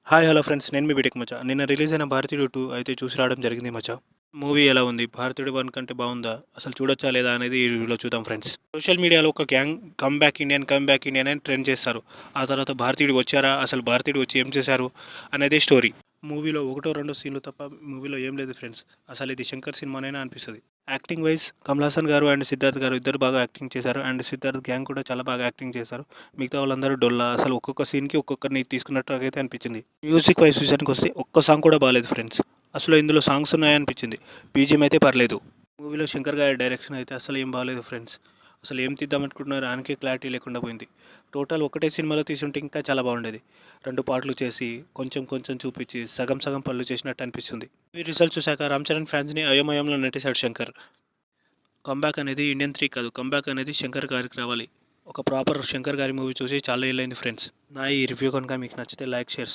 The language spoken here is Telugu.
హాయ్ హలో ఫ్రెండ్స్, నేను మీ బీటెక్ మచ్చా. నిన్న రిలీజ్ అయిన 'భారతీయుడు 2' అయితే చూసి రావడం జరిగింది మచ్చా. మూవీ ఎలా ఉంది? 'భారతీయుడు 1' కంటే బాగుందా? అసలు చూడొచ్చా లేదా అనేది ఈ రివ్యూలో చూద్దాం ఫ్రెండ్స్. సోషల్ మీడియాలో ఒక గ్యాంగ్ కమ్ బ్యాక్ ఇండియన్ అని ట్రెండ్ చేస్తారు. ఆ తర్వాత 'భారతీయుడు' వచ్చారా? అసలు 'భారతీయుడు' వచ్చి ఏం చేశారు అనేది స్టోరీ. మూవీలో ఒకటో రెండో సీన్లు తప్ప మూవీలో ఏం లేదు ఫ్రెండ్స్. అసలు ఇది శంకర్ సినిమానైనా అనిపిస్తుంది. యాక్టింగ్ వైజ్ కమల్ హాసన్ గారు అండ్ సిద్ధార్థ్ గారు ఇద్దరు బాగా యాక్టింగ్ చేశారు. అండ్ సిద్ధార్థ్ గ్యాంగ్ కూడా చాలా బాగా యాక్టింగ్ చేశారు. మిగతా వాళ్ళందరూ డొల్లా. అసలు ఒక్కొక్క సీన్కి ఒక్కొక్కరిని తీసుకున్నట్టు అయితే అనిపించింది. మ్యూజిక్ వైజ్ విషయానికి వస్తే ఒక్క సాంగ్ కూడా బాగాలేదు ఫ్రెండ్స్. అసలు ఇందులో సాంగ్స్ ఉన్నాయనిపించింది. బీజిఎం అయితే పర్లేదు. మూవీలో శంకర్ గారి డైరెక్షన్ అయితే అసలు ఏం బాగాలేదు ఫ్రెండ్స్. అసలు ఏం తీద్దామనుకుంటున్నారు ఆయనకే క్లారిటీ లేకుండా పోయింది. టోటల్ ఒకటే సినిమాలో తీసుంటే ఇంకా చాలా బాగుండేది. 2 పార్ట్లు చేసి కొంచెం కొంచెం చూపించి సగం సగం పనులు చేసినట్టు అనిపిస్తుంది. ఈ రిజల్ట్ చూశాక రామ్ చరణ్ ఫ్యాన్స్ని అయోమయంలో నెట్టేశాడు శంకర్. కంబ్యాక్ అనేది ఇండియన్ 3 కాదు, కంబ్యాక్ అనేది శంకర్ గారికి రావాలి. ఒక ప్రాపర్ శంకర్ గారి మూవీ చూసి చాలా ఏళ్ళైంది ఫ్రెండ్స్. నా ఈ రివ్యూ కనుక మీకు నచ్చితే లైక్, షేర్,